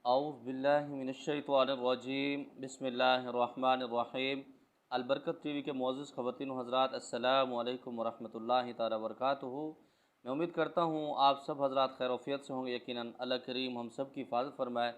औज़ुबिल्लाहिमिनश्शैतानिर्रजीम बिस्मिल्लाहिर्रहमानिर्रहीम। अलबरकत टीवी के मुअज़्ज़ज़ ख़वातीन व हज़रात, अस्सलामु अलैकुम वरहमतुल्लाहि ताला वबरकातुहू। मैं उम्मीद करता हूँ आप सब हज़रात खैर-ओ-आफ़ियत से होंगे। यकीनन अल्लाह करीम हम सब की हिफ़ाज़त फ़रमाए।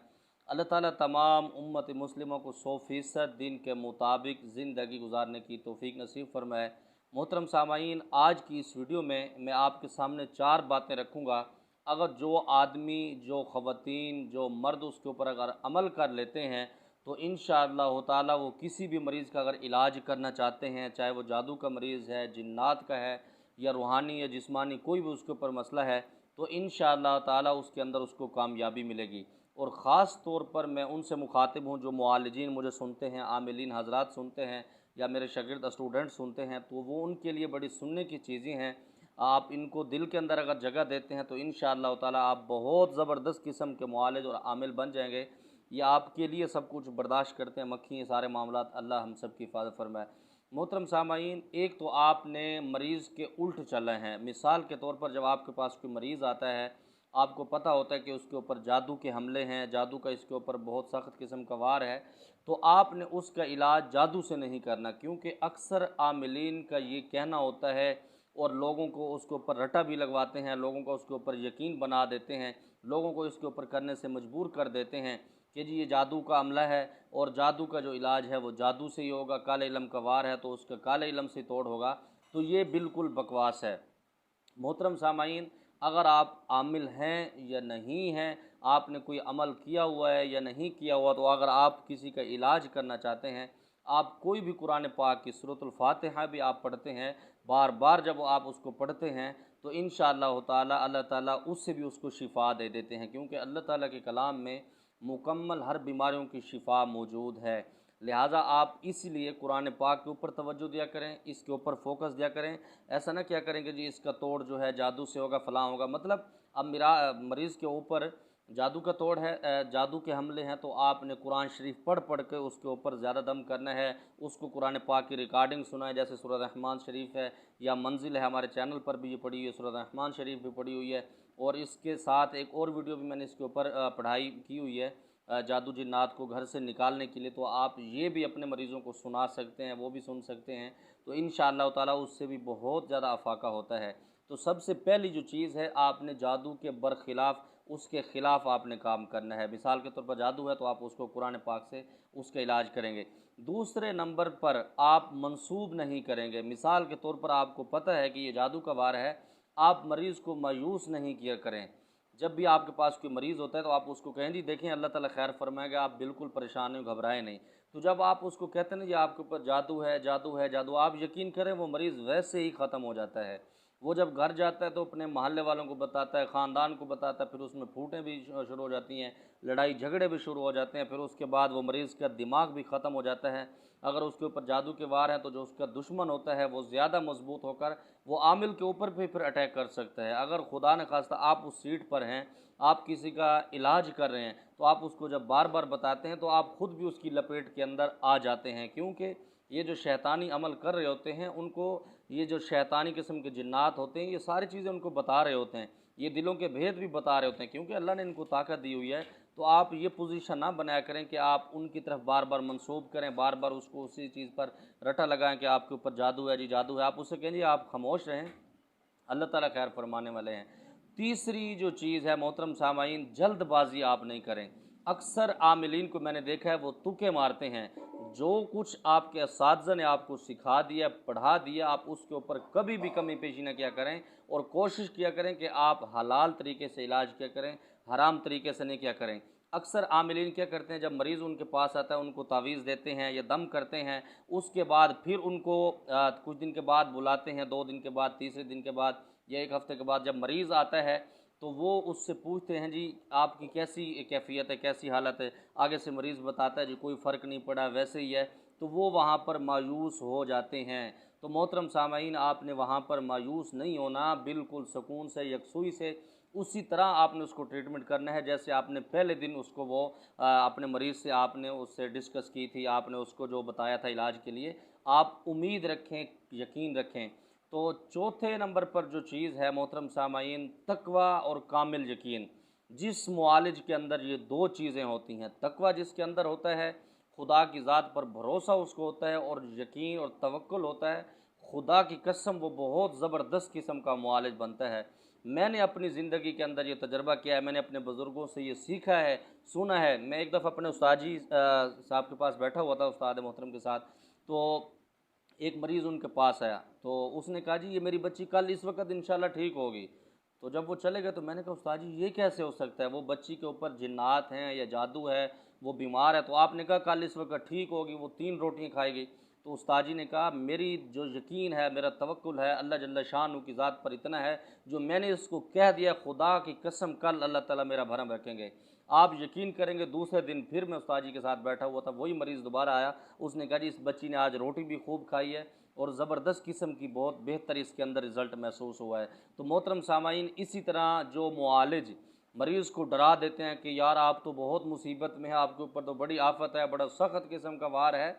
अल्लाह ताला तमाम उम्मत मुस्लिमों को 100% दीन के मुताबिक ज़िंदगी गुजारने की तौफ़ीक नसीब फ़रमाए। मोहतरम सामाईन, आज की इस वीडियो में मैं आपके सामने 4 बातें रखूँगा। अगर जो आदमी, जो ख़वातीन, जो मर्द उसके ऊपर अगर अमल कर लेते हैं तो इंशाअल्लाह ताला वो किसी भी मरीज़ का अगर इलाज करना चाहते हैं, चाहे वो जादू का मरीज़ है, जिन्नात का है या रूहानी या जिस्मानी कोई भी उसके ऊपर मसला है, तो इंशाअल्लाह ताला उसके अंदर उसको कामयाबी मिलेगी। और ख़ास तौर पर मैं उनसे मुखातिब हूँ जो मुआलिजीन मुझे सुनते हैं, आमिलीन हज़रात सुनते हैं या मेरे शागिर्द स्टूडेंट सुनते हैं, तो वो उनके लिए बड़ी सुनने की चीज़ें हैं। आप इनको दिल के अंदर अगर जगह देते हैं तो इंशाअल्लाह ताला आप बहुत ज़बरदस्त किस्म के मुआलिज और आमिल बन जाएंगे। ये आपके लिए सब कुछ बर्दाश्त करते हैं, मक्खी ये सारे मामलात। अल्लाह हम सब की हिफाजत फरमाए। मोहतरम सामाईन, एक तो आपने मरीज़ के उल्ट चले हैं। मिसाल के तौर पर जब आपके पास कोई मरीज़ आता है, आपको पता होता है कि उसके ऊपर जादू के हमले हैं, जादू का इसके ऊपर बहुत सख्त किस्म का वार है, तो आपने उसका इलाज जादू से नहीं करना। क्योंकि अक्सर आमिलीन का ये कहना होता है और लोगों को उसके ऊपर रटा भी लगवाते हैं, लोगों को उसके ऊपर यकीन बना देते हैं, लोगों को इसके ऊपर करने से मजबूर कर देते हैं कि जी ये जादू का अमला है और जादू का जो इलाज है वो जादू से ही होगा, काले इलम का वार है तो उसका काले इलम से तोड़ होगा। तो ये बिल्कुल बकवास है। मोहतरम सामाईन, अगर आप आमिल हैं या नहीं हैं, आपने कोई अमल किया हुआ है या नहीं किया हुआ, तो अगर आप किसी का इलाज करना चाहते हैं, आप कोई भी कुरान पाक की सूरतुल फातिहा भी आप पढ़ते हैं, बार बार जब आप उसको पढ़ते हैं तो इंशाअल्लाह ताला अल्लाह ताला उससे भी उसको शिफा दे देते हैं। क्योंकि अल्लाह ताला के कलाम में मुकम्मल हर बीमारियों की शिफा मौजूद है। लिहाजा आप इसलिए कुरान पाक के ऊपर तवज्जो दिया करें, इसके ऊपर फोकस दिया करें। ऐसा ना क्या करें कि जी इसका तोड़ जो है जादू से होगा, फ़लाँ होगा। मतलब अब मेरा मरीज़ के ऊपर जादू का तोड़ है, जादू के हमले हैं, तो आपने कुरान शरीफ पढ़ पढ़ के उसके ऊपर ज़्यादा दम करना है, उसको कुरान पाक की रिकॉर्डिंग सुनाए। जैसे सूरह रहमान शरीफ है या मंजिल है, हमारे चैनल पर भी ये पढ़ी हुई है, सूरह रहमान शरीफ भी पढ़ी हुई है। और इसके साथ एक और वीडियो भी मैंने इसके ऊपर पढ़ाई की हुई है, जादू जिन्नात को घर से निकालने के लिए। तो आप ये भी अपने मरीज़ों को सुना सकते हैं, वो भी सुन सकते हैं, तो इंशाअल्लाह ताला उससे भी बहुत ज़्यादा अफाका होता है। तो सबसे पहली जो चीज़ है, आपने जादू के बरखिलाफ़, उसके ख़िलाफ़ आपने काम करना है। मिसाल के तौर पर जादू है तो आप उसको कुरान पाक से उसका इलाज करेंगे। दूसरे नंबर पर आप मंसूब नहीं करेंगे। मिसाल के तौर पर आपको पता है कि ये जादू का वार है, आप मरीज़ को मायूस नहीं किया करें। जब भी आपके पास कोई मरीज़ होता है तो आप उसको कहें जी देखें अल्लाह ताला खैर फरमाएगा, आप बिल्कुल परेशान नहीं, घबराएं नहीं। तो जब आप उसको कहते हैं ना जी आपके ऊपर जादू है, जादू है, जादू, आप यकीन करें वो मरीज़ वैसे ही ख़त्म हो जाता है। वो जब घर जाता है तो अपने मोहल्ले वालों को बताता है, ख़ानदान को बताता है, फिर उसमें फूटें भी शुरू हो जाती हैं, लड़ाई झगड़े भी शुरू हो जाते हैं। फिर उसके बाद वो मरीज़ का दिमाग भी ख़त्म हो जाता है। अगर उसके ऊपर जादू के वार हैं तो जो उसका दुश्मन होता है वो ज़्यादा मजबूत होकर वो आमिल के ऊपर भी फिर अटैक कर सकता है। अगर खुदा न खास्ता आप उस सीट पर हैं, आप किसी का इलाज कर रहे हैं, तो आप उसको जब बार बार बताते हैं तो आप ख़ुद भी उसकी लपेट के अंदर आ जाते हैं। क्योंकि ये जो शैतानी अमल कर रहे होते हैं, उनको ये जो शैतानी किस्म के जिन्नात होते हैं, ये सारी चीज़ें उनको बता रहे होते हैं, ये दिलों के भेद भी बता रहे होते हैं। क्योंकि अल्लाह ने इनको ताकत दी हुई है। तो आप ये पोजीशन ना बनाया करें कि आप उनकी तरफ बार बार मंसूब करें, बार बार उसको उसी चीज़ पर रटा लगाएं कि आपके ऊपर जादू है जी, जादू है। आप उससे कहें जी आप खामोश रहें, अल्लाह ताला खैर फरमाने वाले हैं। तीसरी जो चीज़ है मोहतरम सामाईन, जल्दबाजी आप नहीं करें। अक्सर आमिलीन को मैंने देखा है वो तुक्के मारते हैं। जो कुछ आपके असातिज़ा ने आपको सिखा दिया, पढ़ा दिया, आप उसके ऊपर कभी भी कमी पेशी ना किया करें और कोशिश किया करें कि आप हलाल तरीके से इलाज किया करें, हराम तरीके से नहीं किया करें। अक्सर आमिलीन क्या करते हैं, जब मरीज़ उनके पास आता है उनको तावीज़ देते हैं या दम करते हैं, उसके बाद फिर उनको कुछ दिन के बाद बुलाते हैं, 2 दिन के बाद, तीसरे दिन के बाद या 1 हफ़्ते के बाद जब मरीज़ आता है तो वो उससे पूछते हैं जी आपकी कैसी कैफ़ियत है, कैसी हालत है। आगे से मरीज़ बताता है जी कोई फ़र्क नहीं पड़ा, वैसे ही है। तो वो वहाँ पर मायूस हो जाते हैं। तो मोहतरम सामाईन, आपने वहाँ पर मायूस नहीं होना, बिल्कुल सुकून से, यकसुई से उसी तरह आपने उसको ट्रीटमेंट करना है जैसे आपने पहले दिन उसको वो अपने मरीज़ से आपने उससे डिस्कस की थी, आपने उसको जो बताया था इलाज के लिए। आप उम्मीद रखें, यकीन रखें। तो चौथे नंबर पर जो चीज़ है मोहतरम सामाईन, तकवा और कामिल यकीन। जिस मुआलिज के अंदर ये दो चीज़ें होती हैं, तकवा जिसके अंदर होता है, खुदा की ज़ात पर भरोसा उसको होता है, और यकीन और तवक्कुल होता है, खुदा की कसम वो बहुत ज़बरदस्त किस्म का मुआलिज बनता है। मैंने अपनी ज़िंदगी के अंदर ये तजर्बा किया है, मैंने अपने बुज़ुर्गों से ये सीखा है, सुना है। मैं एक दफ़ा अपने उस्ताद जी साहब के पास बैठा हुआ था, उस्ताद मोहतरम के साथ। तो एक मरीज़ उनके पास आया, तो उसने कहा जी ये मेरी बच्ची कल इस वक्त इंशाल्लाह ठीक होगी। तो जब वो चले गए तो मैंने कहा उस्ताद जी ये कैसे हो सकता है, वो बच्ची के ऊपर जिन्नात हैं या जादू है, वो बीमार है, तो आपने कहा कल इस वक्त ठीक होगी, वो 3 रोटियां खाएगी। तो उस्ताद जी ने कहा मेरी जो यकीन है, मेरा तवक्कुल है अल्लाह जल्ल शान की ज़ात पर इतना है, जो मैंने इसको कह दिया खुदा की कसम कल अल्लाह ताला मेरा भरम रखेंगे। आप यकीन करेंगे दूसरे दिन फिर मैं उस्ताद जी के साथ बैठा हुआ था, वही मरीज़ दोबारा आया। उसने कहा जी इस बच्ची ने आज रोटी भी खूब खाई है और ज़बरदस्त किस्म की बहुत बेहतर इसके अंदर रिज़ल्ट महसूस हुआ है। तो मोहतरम सामाईन, इसी तरह जो मुआलिज मरीज़ को डरा देते हैं कि यार आप तो बहुत मुसीबत में है, आपके ऊपर तो बड़ी आफत है, बड़ा सख्त किस्म का वार है,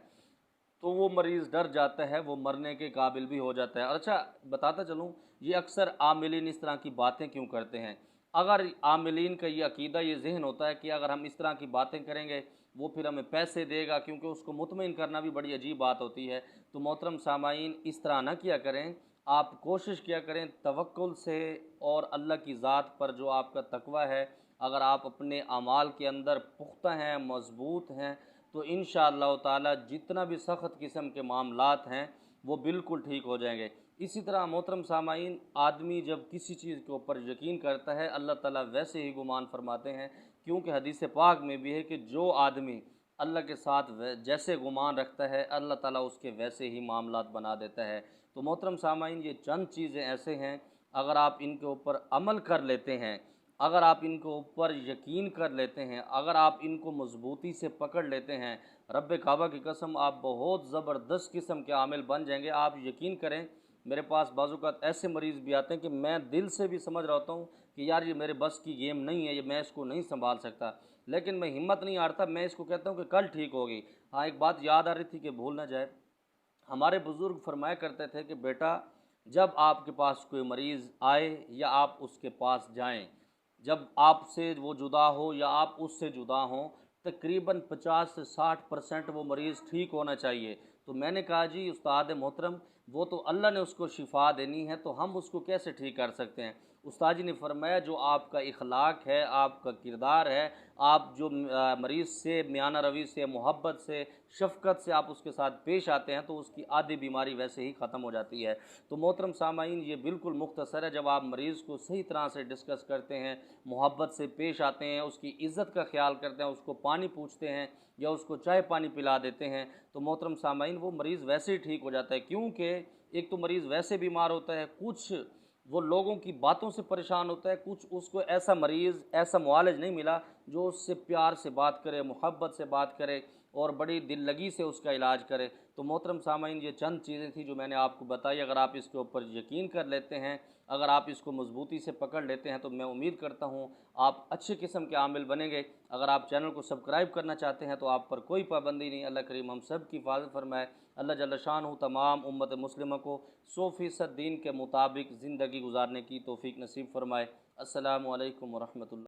तो वो मरीज़ डर जाता है, वो मरने के काबिल भी हो जाता है। और अच्छा बताता चलूँ, ये अक्सर आमिलीन इस तरह की बातें क्यों करते हैं? अगर आमिलीन का ये अकीदा, ये ज़हन होता है कि अगर हम इस तरह की बातें करेंगे वो फिर हमें पैसे देगा, क्योंकि उसको मुतमईन करना भी बड़ी अजीब बात होती है। तो मोहतरम सामाईन, इस तरह ना किया करें। आप कोशिश किया करें तवक्कुल से, और अल्लाह की ज़ात पर जो आपका तकवा है, अगर आप अपने अमाल के अंदर पुख्ता हैं, मज़बूत हैं, तो इंशाअल्लाह ताला जितना भी सख्त किस्म के मामलात हैं वो बिल्कुल ठीक हो जाएंगे। इसी तरह मोहतरम सामाईन, आदमी जब किसी चीज़ के ऊपर यकीन करता है अल्लाह ताला वैसे ही गुमान फरमाते हैं, क्योंकि हदीस पाक में भी है कि जो आदमी अल्लाह के साथ जैसे गुमान रखता है अल्लाह ताला उसके वैसे ही मामलात बना देता है। तो मोहतरम सामाईन, ये चंद चीज़ें ऐसे हैं, अगर आप इनके ऊपर अमल कर लेते हैं, अगर आप इनके ऊपर यकीन कर लेते हैं, अगर आप इनको मजबूती से पकड़ लेते हैं, रब काबा की कसम आप बहुत ज़बरदस्त किस्म के आमिल बन जाएंगे। आप यकीन करें, मेरे पास बाज़ात ऐसे मरीज़ भी आते हैं कि मैं दिल से भी समझ रहा होता हूँ कि यार ये मेरे बस की गेम नहीं है, ये मैं इसको नहीं संभाल सकता, लेकिन मैं हिम्मत नहीं हारता, मैं इसको कहता हूँ कि कल ठीक होगी। हाँ, एक बात याद आ रही थी कि भूल ना जाए, हमारे बुज़ुर्ग फरमाया करते थे कि बेटा, जब आपके पास कोई मरीज़ आए या आप उसके पास जाएं, जब आपसे वो जुदा हो या आप उससे जुदा हों, तकरीबन 50 से 60% वो मरीज़ ठीक होना चाहिए। तो मैंने कहा जी उस्ताद मोहतरम, वो तो अल्लाह ने उसको शिफा देनी है, तो हम उसको कैसे ठीक कर सकते हैं? उस्ताद जी ने फरमाया जो आपका इखलाक है, आपका किरदार है, आप जो मरीज़ से मियाना रवि से, मोहब्बत से, शफ़क़त से आप उसके साथ पेश आते हैं, तो उसकी आधी बीमारी वैसे ही ख़त्म हो जाती है। तो मोहतरम सामाईन, ये बिल्कुल मुख्तसर है, जब आप मरीज़ को सही तरह से डिस्कस करते हैं, मोहब्बत से पेश आते हैं, उसकी इज़्ज़त का ख्याल करते हैं, उसको पानी पूछते हैं या उसको चाय पानी पिला देते हैं, तो मोहतरम सामाईन वो मरीज़ वैसे ही ठीक हो जाता है। क्योंकि एक तो मरीज़ वैसे बीमार होता है, कुछ वो लोगों की बातों से परेशान होता है, कुछ उसको ऐसा मरीज़, ऐसा मुआलिज नहीं मिला जो उससे प्यार से बात करे, मोहब्बत से बात करे और बड़ी दिल लगी से उसका इलाज करे। तो मोहतरम सामाईन, ये चंद चीज़ें थी जो मैंने आपको बताई। अगर आप इसके ऊपर यकीन कर लेते हैं, अगर आप इसको मजबूती से पकड़ लेते हैं, तो मैं उम्मीद करता हूँ आप अच्छे किस्म के आमिल बनेंगे। अगर आप चैनल को सब्सक्राइब करना चाहते हैं तो आप पर कोई पाबंदी नहीं। अल्लाह करीम हम सब की हिफाजत फरमाए। अल्लाह जल्ल शान तमाम उम्मत मुस्लिमा को 100% दीन के मुताबिक ज़िंदगी गुजारने की तौफीक नसीब फरमाए। अस्सलामु अलैकुम व रहमतुल्लाह।